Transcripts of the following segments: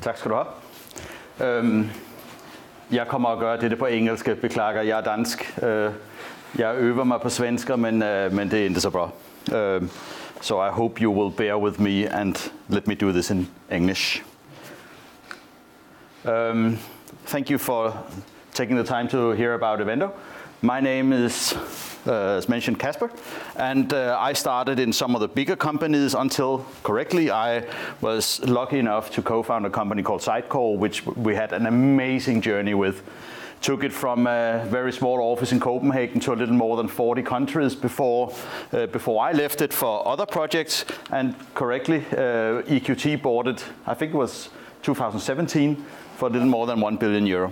Tak skal du have. Jeg kommer at gøre dette på engelsk, beklager, jeg er dansk. Jeg øver mig på svensk, men det er ikke så bra. So I hope you will bear with me and let me do this in English. Thank you for taking the time to hear about Evendo. My name is, as mentioned, Kasper, and I started in some of the bigger companies until, correctly, I was lucky enough to co-found a company called Sitecore, which we had an amazing journey with. Took it from a very small office in Copenhagen to a little more than 40 countries before I left it for other projects. And correctly, EQT bought it, I think it was 2017, for a little more than 1 billion euro.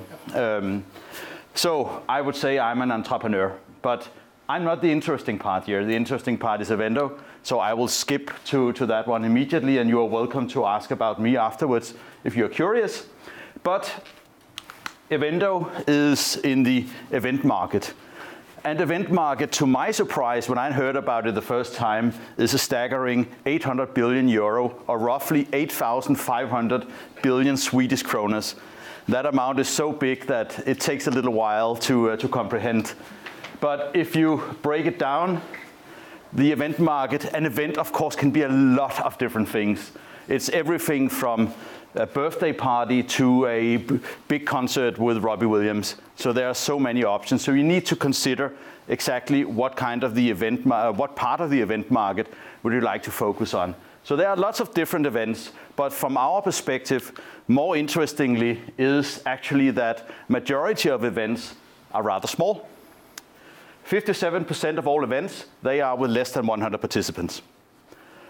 So I would say I'm an entrepreneur, but I'm not the interesting part here. The interesting part is Evendo, so I will skip to that one immediately, and you are welcome to ask about me afterwards if you're curious. But Evendo is in the event market. And event market, to my surprise, when I heard about it the first time, is a staggering 800 billion euro, or roughly 8,500 billion Swedish kroners. That amount is so big that it takes a little while to comprehend. But if you break it down, the event market, an event of course can be a lot of different things. It's everything from a birthday party to a big concert with Robbie Williams. So there are so many options. So you need to consider exactly what kind of the event, what part of the event market would you like to focus on. So there are lots of different events, but from our perspective, more interestingly is actually that majority of events are rather small. 57% of all events, they are with less than 100 participants.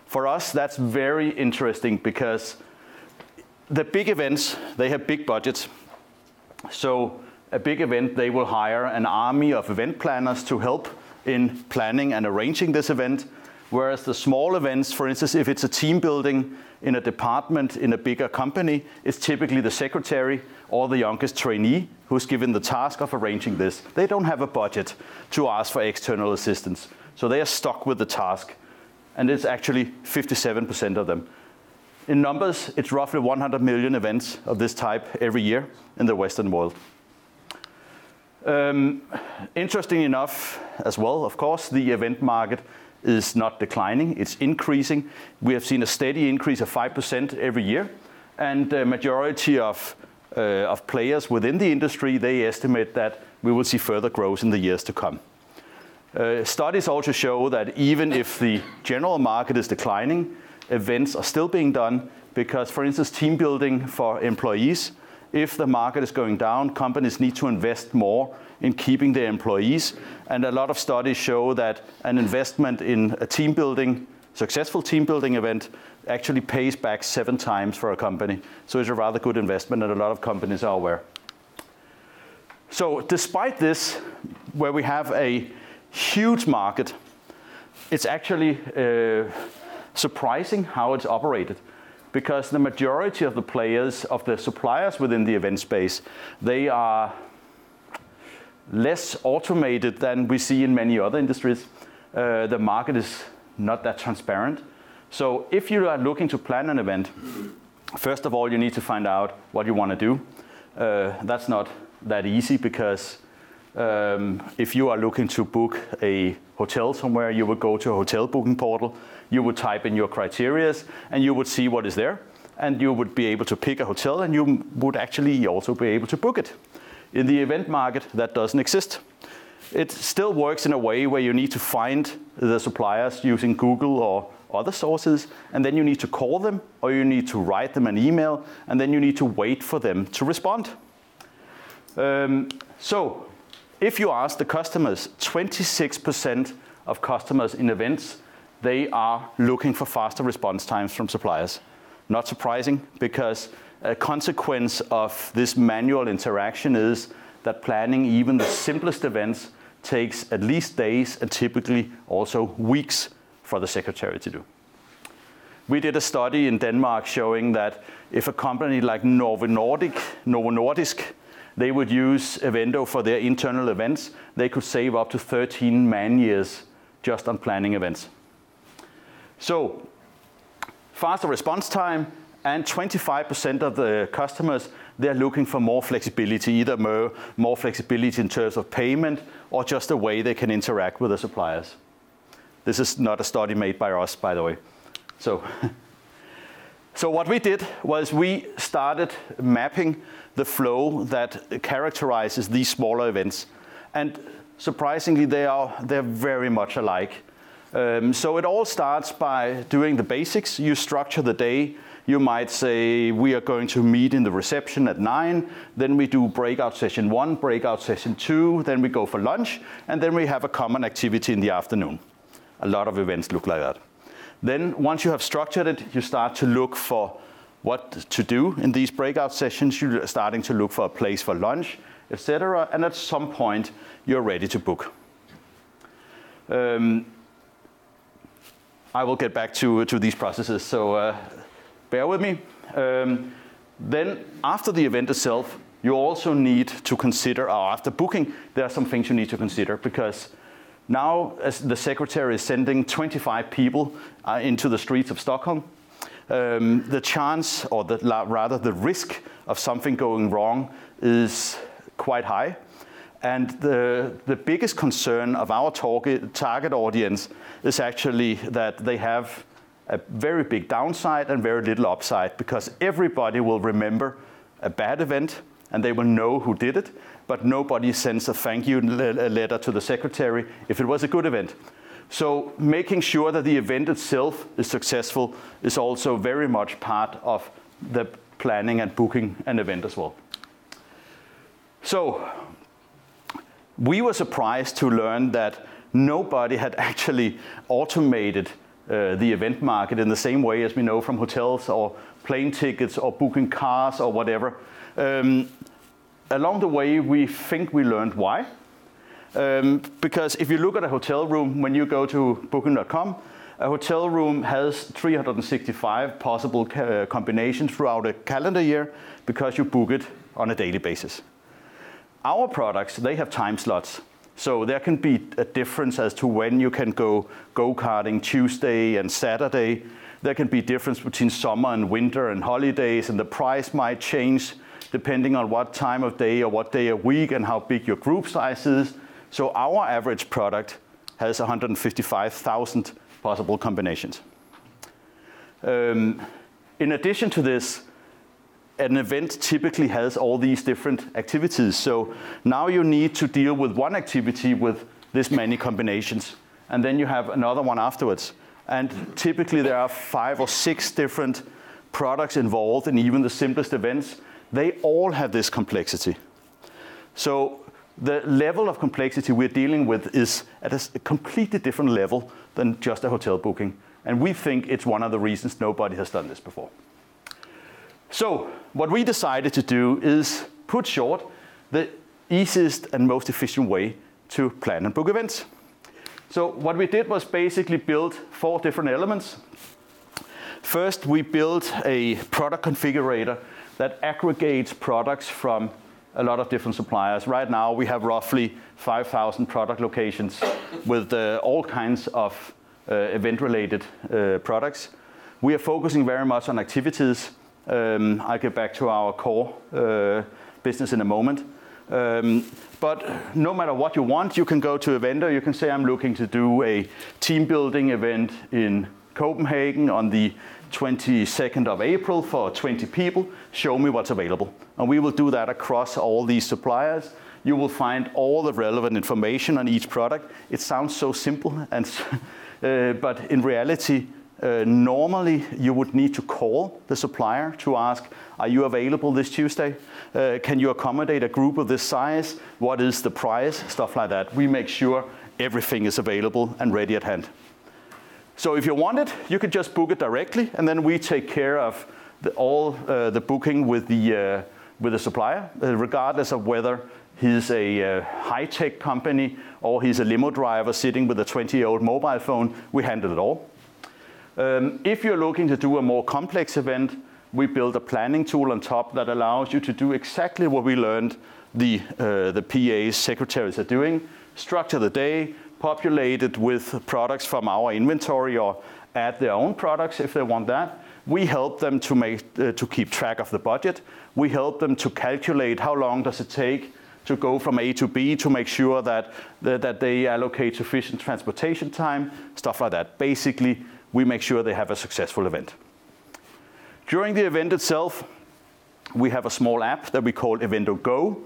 For us, that's very interesting because the big events, they have big budgets. So a big event, they will hire an army of event planners to help in planning and arranging this event. Whereas the small events, for instance, if it's a team building in a department in a bigger company, it's typically the secretary or the youngest trainee who's given the task of arranging this. They don't have a budget to ask for external assistance. So they are stuck with the task. And it's actually 57% of them. In numbers, it's roughly 100 million events of this type every year in the Western world. Interesting enough as well, of course, the event market is not declining, it's increasing. We have seen a steady increase of 5% every year. And the majority of players within the industry, they estimate that we will see further growth in the years to come. Studies also show that even if the general market is declining, events are still being done because, for instance, team building for employees, if the market is going down, companies need to invest more in keeping their employees. And a lot of studies show that an investment in a team building, successful team building event actually pays back 7 times for a company. So it's a rather good investment and a lot of companies are aware. So despite this, where we have a huge market, it's actually surprising how it's operated. Because the majority of the players, of the suppliers within the event space, they are less automated than we see in many other industries. The market is not that transparent. So if you are looking to plan an event, first of all, you need to find out what you want to do. That's not that easy because if you are looking to book a hotel somewhere, you would go to a hotel booking portal, you would type in your criteria, and you would see what is there, and you would be able to pick a hotel, and you would actually also be able to book it. In the event market, that doesn't exist. It still works in a way where you need to find the suppliers using Google or other sources, and then you need to call them, or you need to write them an email, and then you need to wait for them to respond. So if you ask the customers, 26% of customers in events, they are looking for faster response times from suppliers. Not surprising, because a consequence of this manual interaction is that planning even the simplest events takes at least days and typically also weeks for the secretary to do. We did a study in Denmark showing that if a company like Novo Nordisk, they would use Evendo for their internal events, they could save up to 13 man-years just on planning events. So, faster response time And 25% of the customers, they're looking for more flexibility, either more flexibility in terms of payment or just a way they can interact with the suppliers. This is not a study made by us, by the way. So what we did was we started mapping the flow that characterizes these smaller events. And surprisingly, they're very much alike. So it all starts by doing the basics. You structure the day. You might say, we are going to meet in the reception at 9, then we do breakout session 1, breakout session 2, then we go for lunch, and then we have a common activity in the afternoon. A lot of events look like that. Then once you have structured it, you start to look for what to do in these breakout sessions. You're starting to look for a place for lunch, etc. And at some point, you're ready to book. I will get back to these processes, so bear with me. Then after the event itself, you also need to consider, or after booking, there are some things you need to consider, because now as the secretary is sending 25 people into the streets of Stockholm, the chance, or rather the risk of something going wrong is quite high. And the biggest concern of our target audience is actually that they have a very big downside and very little upside, because everybody will remember a bad event and they will know who did it, but nobody sends a thank you letter to the secretary if it was a good event. So making sure that the event itself is successful is also very much part of the planning and booking an event as well. So we were surprised to learn that nobody had actually automated the event market in the same way as we know from hotels or plane tickets or booking cars or whatever. Along the way, we think we learned why. Because if you look at a hotel room, when you go to booking.com, a hotel room has 365 possible combinations throughout a calendar year because you book it on a daily basis. Our products, they have time slots. So there can be a difference as to when you can go-karting Tuesday and Saturday. There can be difference between summer and winter and holidays, and the price might change depending on what time of day or what day a week and how big your group size is. So our average product has 155,000 possible combinations. In addition to this, an event typically has all these different activities. So now you need to deal with one activity with this many combinations, and then you have another one afterwards. And typically there are 5 or 6 different products involved in even the simplest events. They all have this complexity. So the level of complexity we're dealing with is at a completely different level than just a hotel booking. And we think it's one of the reasons nobody has done this before. So what we decided to do is put short the easiest and most efficient way to plan and book events. So what we did was basically build 4 different elements. First, we built a product configurator that aggregates products from a lot of different suppliers. Right now, we have roughly 5,000 product locations with all kinds of event-related products. We are focusing very much on activities. I'll get back to our core business in a moment. But no matter what you want, you can go to Evendo. You can say, I'm looking to do a team building event in Copenhagen on the 22nd of April for 20 people. Show me what's available. And we will do that across all these suppliers. You will find all the relevant information on each product. It sounds so simple, but in reality, normally you would need to call the supplier to ask, are you available this Tuesday? Can you accommodate a group of this size? What is the price? Stuff like that. We make sure everything is available and ready at hand. So if you want it, you could just book it directly, and then we take care of all the booking with the supplier, regardless of whether he's a high-tech company or he's a limo driver sitting with a 20-year-old mobile phone. We handle it all. If you're looking to do a more complex event, we build a planning tool on top that allows you to do exactly what we learned the PA's secretaries are doing. Structure the day, populate it with products from our inventory or add their own products if they want that. We help them to keep track of the budget. We help them to calculate how long does it take to go from A to B to make sure that they allocate sufficient transportation time, stuff like that. Basically, we make sure they have a successful event. During the event itself, we have a small app that we call Evendo Go,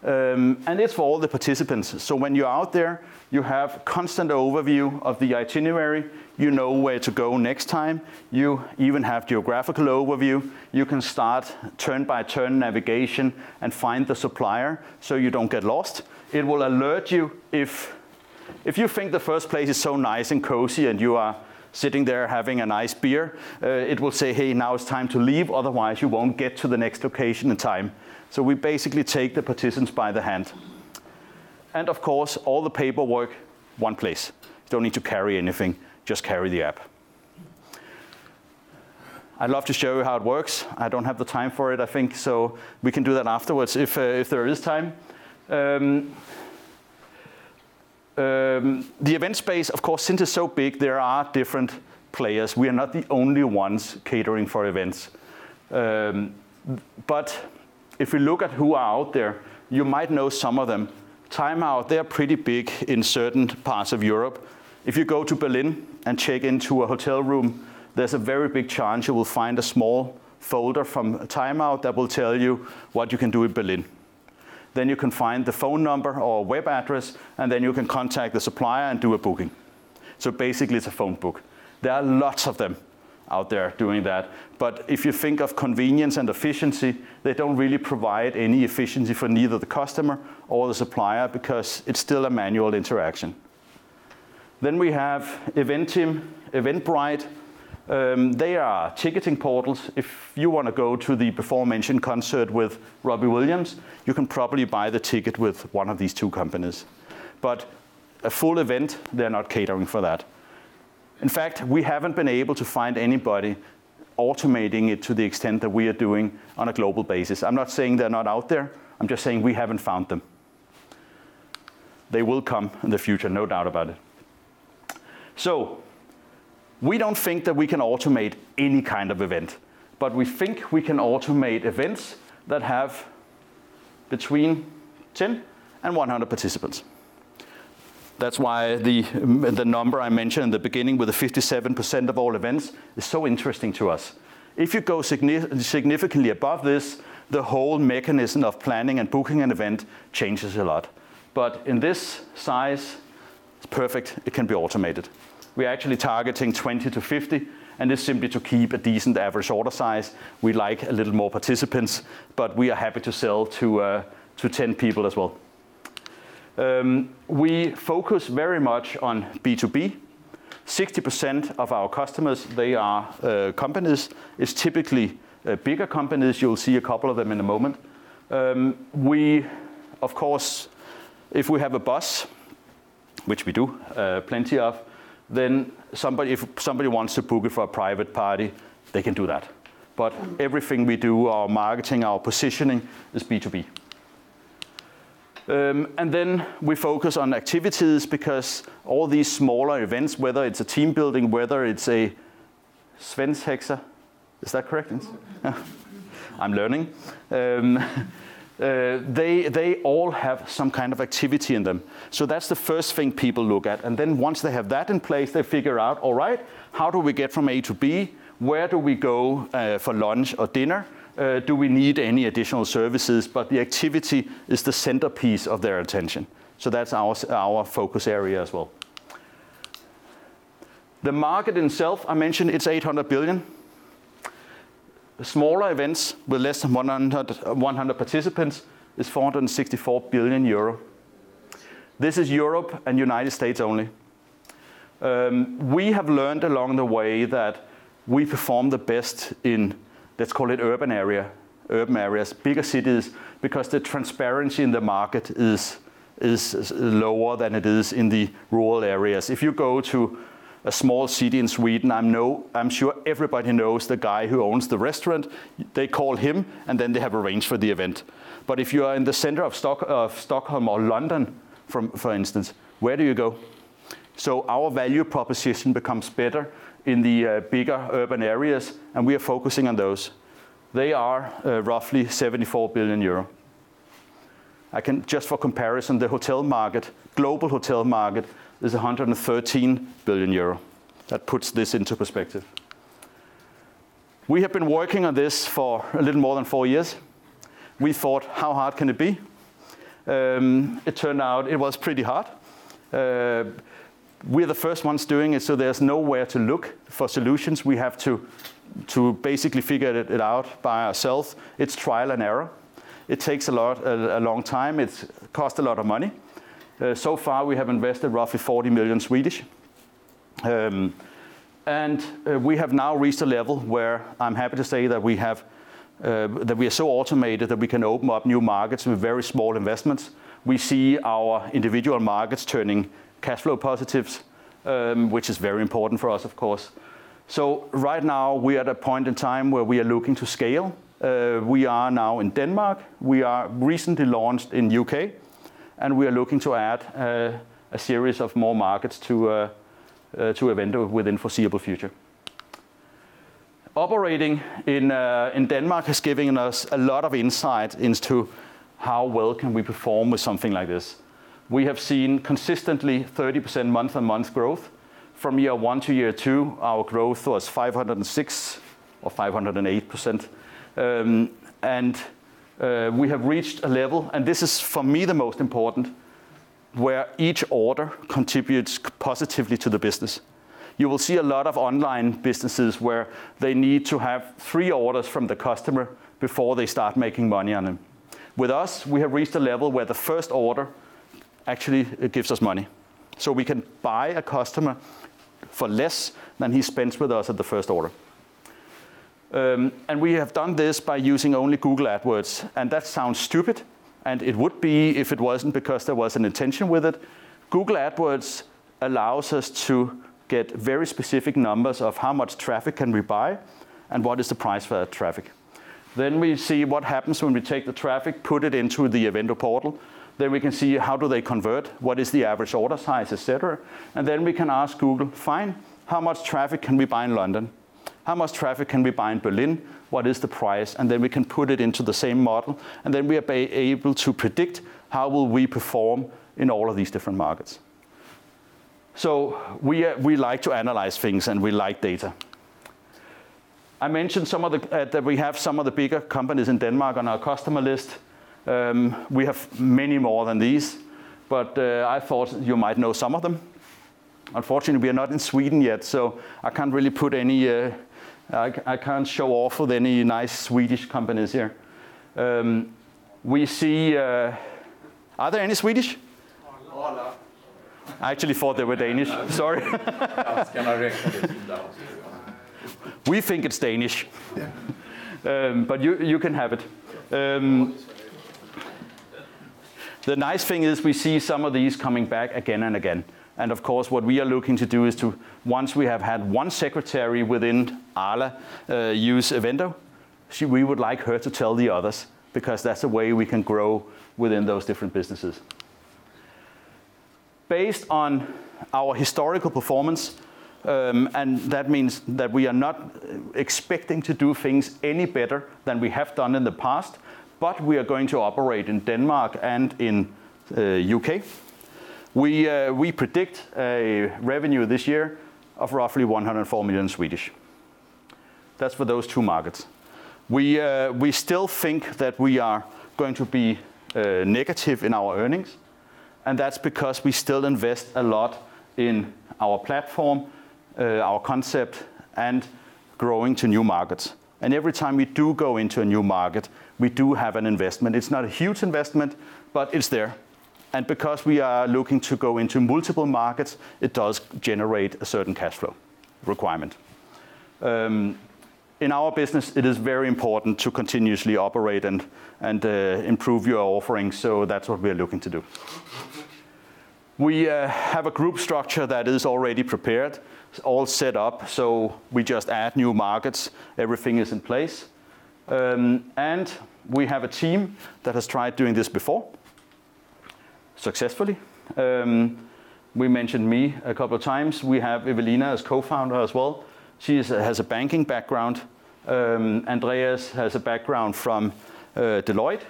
and it's for all the participants. So when you're out there, you have constant overview of the itinerary. You know where to go next time. You even have geographical overview. You can start turn-by-turn navigation and find the supplier so you don't get lost. It will alert you if you think the first place is so nice and cozy and you are sitting there having a nice beer, it will say, hey, now it's time to leave, otherwise you won't get to the next location in time. So we basically take the participants by the hand. And of course, all the paperwork, one place. You don't need to carry anything, just carry the app. I'd love to show you how it works. I don't have the time for it, I think, so we can do that afterwards if there is time. The event space, of course, since it's so big, there are different players. We are not the only ones catering for events. But if we look at who are out there, you might know some of them. Time Out, they're pretty big in certain parts of Europe. If you go to Berlin and check into a hotel room, there's a very big chance you will find a small folder from Time Out that will tell you what you can do in Berlin. Then you can find the phone number or web address, and then you can contact the supplier and do a booking. So basically it's a phone book. There are lots of them out there doing that. But if you think of convenience and efficiency, they don't really provide any efficiency for neither the customer or the supplier because it's still a manual interaction. Then we have Eventim, Eventbrite. They are ticketing portals. If you want to go to the before-mentioned concert with Robbie Williams, you can probably buy the ticket with one of these two companies. But a full event, they're not catering for that. In fact, we haven't been able to find anybody automating it to the extent that we are doing on a global basis. I'm not saying they're not out there. I'm just saying we haven't found them. They will come in the future, no doubt about it. So, we don't think that we can automate any kind of event, but we think we can automate events that have between 10 and 100 participants. That's why the number I mentioned in the beginning with the 57% of all events is so interesting to us. If you go significantly above this, the whole mechanism of planning and booking an event changes a lot. But in this size, it's perfect, it can be automated. We're actually targeting 20 to 50, and it's simply to keep a decent average order size. We like a little more participants, but we are happy to sell to 10 people as well. We focus very much on B2B. 60% of our customers, they are companies. It's typically bigger companies. You'll see a couple of them in a moment. We, of course, if we have a bus, which we do plenty of, then if somebody wants to book it for a private party, they can do that. But everything we do, our marketing, our positioning, is B2B. And then we focus on activities because all these smaller events, whether it's a team building, whether it's a Svenshexer, is that correct? I'm learning. They all have some kind of activity in them. So that's the first thing people look at. And then once they have that in place, they figure out, all right, how do we get from A to B? Where do we go for lunch or dinner? Do we need any additional services? But the activity is the centerpiece of their attention. So that's our focus area as well. The market itself, I mentioned it's 800 billion. Smaller events with less than 100 participants is 464 billion euro. This is Europe and United States only. We have learned along the way that we perform the best in, let's call it urban areas, bigger cities, because the transparency in the market is lower than it is in the rural areas. If you go to a small city in Sweden, I'm sure everybody knows the guy who owns the restaurant. They call him, and then they have arranged for the event. But if you are in the center of Stockholm or London, for instance, where do you go? So our value proposition becomes better in the bigger urban areas, and we are focusing on those. They are roughly 74 billion euro. I can, just for comparison, the hotel market, global hotel market, is 113 billion euro. That puts this into perspective. We have been working on this for a little more than 4 years. We thought, how hard can it be? It turned out it was pretty hard. We're the first ones doing it, so there's nowhere to look for solutions. We have to basically figure it out by ourselves. It's trial and error. It takes a long time. It costs a lot of money. So far, we have invested roughly 40 million Swedish. And we have now reached a level where I'm happy to say that we are so automated that we can open up new markets with very small investments. We see our individual markets turning cash flow positives, which is very important for us, of course. So right now, we are at a point in time where we are looking to scale. We are now in Denmark. We are recently launched in UK. And we are looking to add a series of more markets to Evendo within foreseeable future. Operating in Denmark has given us a lot of insight into how well can we perform with something like this. We have seen consistently 30% month-on-month growth. From year 1 to year 2, our growth was 506 or 508%. We have reached a level, and this is for me the most important, where each order contributes positively to the business. You will see a lot of online businesses where they need to have 3 orders from the customer before they start making money on them. With us, we have reached a level where the first order actually gives us money. So we can buy a customer for less than he spends with us at the first order. And we have done this by using only Google AdWords. And that sounds stupid. And it would be if it wasn't because there was an intention with it. Google AdWords allows us to get very specific numbers of how much traffic can we buy and what is the price for that traffic. Then we see what happens when we take the traffic, put it into the Evendo portal. Then we can see how do they convert, what is the average order size, etc. And then we can ask Google, fine, how much traffic can we buy in London? How much traffic can we buy in Berlin? What is the price? And then we can put it into the same model. And then we are able to predict how will we perform in all of these different markets. So we like to analyze things and we like data. I mentioned that we have some of the bigger companies in Denmark on our customer list. We have many more than these, but I thought you might know some of them. Unfortunately, we are not in Sweden yet, so I can't really put any, I can't show off with any nice Swedish companies here. We see, are there any Swedish? I actually thought they were Danish, sorry. We think it's Danish, but you can have it. The nice thing is we see some of these coming back again and again. And of course, what we are looking to do is to, once we have had one secretary within Arla use Evendo, we would like her to tell the others, because that's a way we can grow within those different businesses. Based on our historical performance, and that means that we are not expecting to do things any better than we have done in the past, but we are going to operate in Denmark and in UK. We predict a revenue this year of roughly 104 million Swedish. That's for those 2 markets. We still think that we are going to be negative in our earnings, and that's because we still invest a lot in our platform, our concept, and growing to new markets. And every time we do go into a new market, we do have an investment. It's not a huge investment, but it's there. And because we are looking to go into multiple markets, it does generate a certain cash flow requirement. In our business, it is very important to continuously operate and improve your offering, so that's what we're looking to do. We have a group structure that is already prepared, all set up, so we just add new markets, everything is in place. And we have a team that has tried doing this before, successfully. We mentioned me a couple of times. We have Evelina as co-founder as well. She has a banking background. Andreas has a background from Deloitte,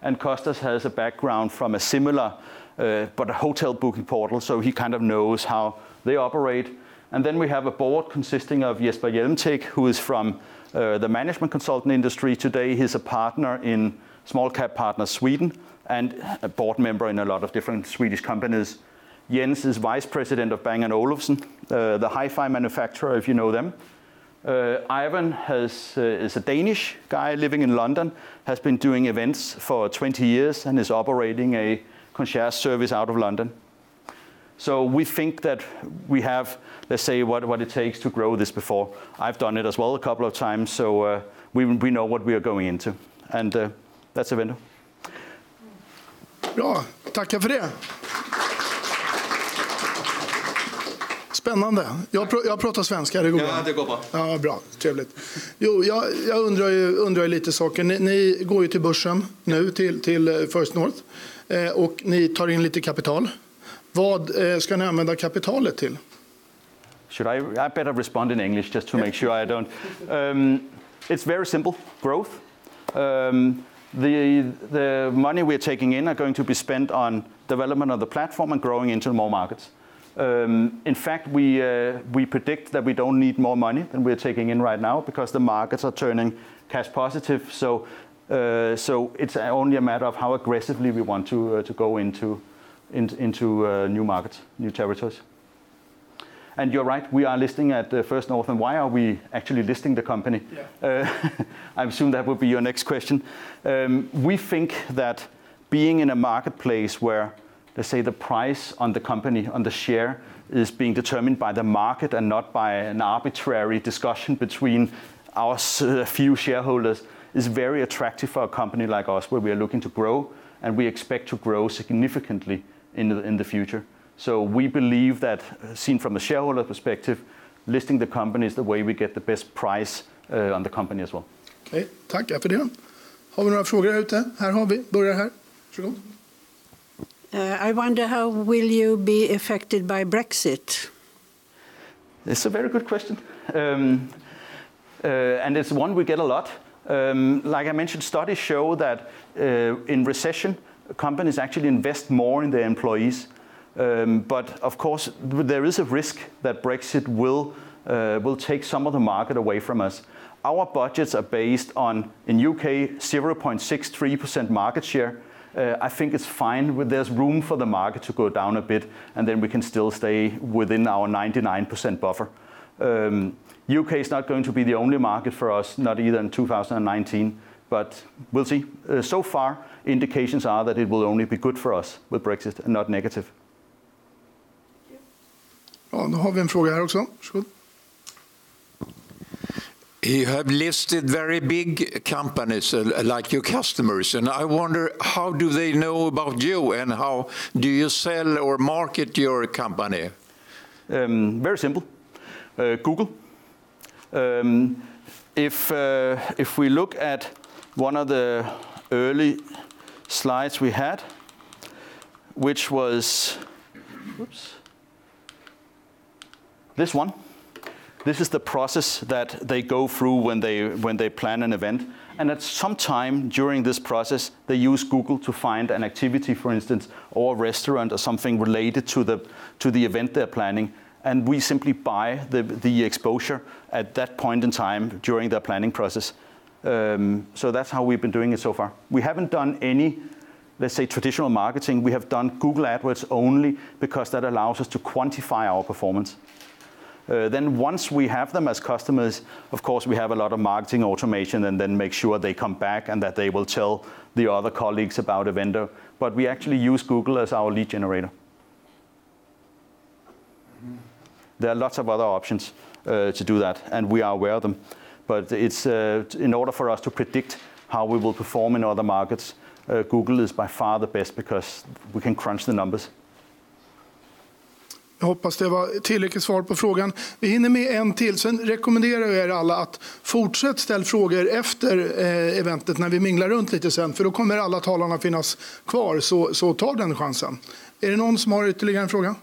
and Kostas has a background from a similar but a hotel booking portal, so he kind of knows how they operate. And then we have a board consisting of Jesper Hjelmteg, who is from the management consultant industry. Today he's a partner in Small Cap Partners Sweden and a board member in a lot of different Swedish companies. Jens is vice president of Bang & Olufsen, the hi-fi manufacturer, if you know them. Ivan is a Danish guy living in London, has been doing events for 20 years and is operating a concierge service out of London. So we think that we have, let's say, what it takes to grow this before. I've done it as well a couple of times, so we know what we are going into. And that's Evendo. Bra, tackar för det. Spännande. Jag pratar svenska, det går bra. Ja, det går bra. Ja, bra, trevligt. Jo, jag undrar ju lite saker. Ni går ju till börsen nu, till First North, och ni tar in lite kapital. Vad ska ni använda kapitalet till? I better respond in English just to make sure I don't. It's very simple, growth. The money we're taking in are going to be spent on development of the platform and growing into more markets. In fact, we predict that we don't need more money than we're taking in right now because the markets are turning cash positive. So it's only a matter of how aggressively we want to go into new markets, new territories. And you're right, we are listing at First North. And why are we actually listing the company? Yeah. I assume that would be your next question. We think that being in a marketplace where, let's say, the price on the company, on the share, is being determined by the market and not by an arbitrary discussion between our few shareholders is very attractive for a company like us, where we are looking to grow, and we expect to grow significantly in the future. So we believe that, seen from a shareholder perspective, listing the company is the way we get the best price on the company as well. Okej, tackar för det. Har vi några frågor här ute? Här har vi. Börjar här. Varsågod. I wonder how will you be affected by Brexit? It's a very good question. And it's one we get a lot. Like I mentioned, studies show that in recession, companies actually invest more in their employees. But of course, there is a risk that Brexit will take some of the market away from us. Our budgets are based on, in UK, 0.63% market share. I think it's fine. There's room for the market to go down a bit, and then we can still stay within our 99% buffer. UK is not going to be the only market for us, not either in 2019, but we'll see. So far, indications are that it will only be good for us with Brexit and not negative. Ja, då har vi en fråga här också. Varsågod. You have listed very big companies like your customers, and I wonder, how do they know about you, and how do you sell or market your company? Very simple. Google. If we look at one of the early slides we had, which was, this one. This is the process that they go through when they plan an event. And at some time during this process, they use Google to find an activity, for instance, or a restaurant or something related to the event they're planning. And we simply buy the exposure at that point in time during their planning process. So that's how we've been doing it so far. We haven't done any, let's say, traditional marketing. We have done Google AdWords only because that allows us to quantify our performance. Then once we have them as customers, of course, we have a lot of marketing automation and then make sure they come back and that they will tell the other colleagues about Evendo. But we actually use Google as our lead generator. There are lots of other options to do that, and we are aware of them. But it's in order for us to predict how we will perform in other markets, Google is by far the best because we can crunch the numbers. Jag hoppas det var tillräckligt svar på frågan. Vi hinner med en till. Sen rekommenderar jag er alla att fortsätta ställa frågor efter eventet när vi minglar runt lite sen. För då kommer alla talarna finnas kvar. Så ta den chansen. Är det någon som har ytterligare en fråga?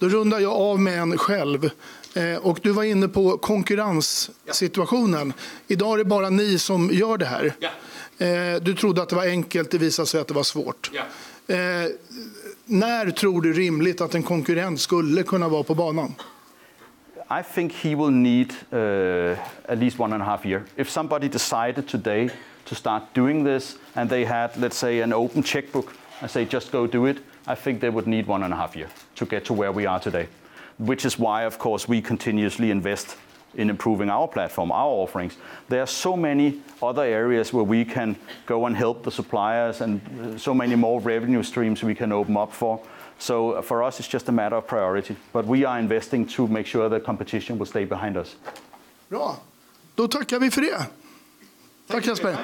Då rundar jag av med en själv. Och du var inne på konkurrenssituationen. Idag är det bara ni som gör det här. Du trodde att det var enkelt, det visade sig att det var svårt. När tror du rimligt att en konkurrent skulle kunna vara på banan? I think he will need at least 1.5 years. If somebody decided today to start doing this and they had, let's say, an open checkbook and say just go do it, I think they would need 1.5 years to get to where we are today. Which is why, of course, we continuously invest in improving our platform, our offerings. There are so many other areas where we can go and help the suppliers and so many more revenue streams we can open up for. So for us, it's just a matter of priority. But we are investing to make sure that competition will stay behind us. Bra. Då tackar vi för det. Tack Jesper.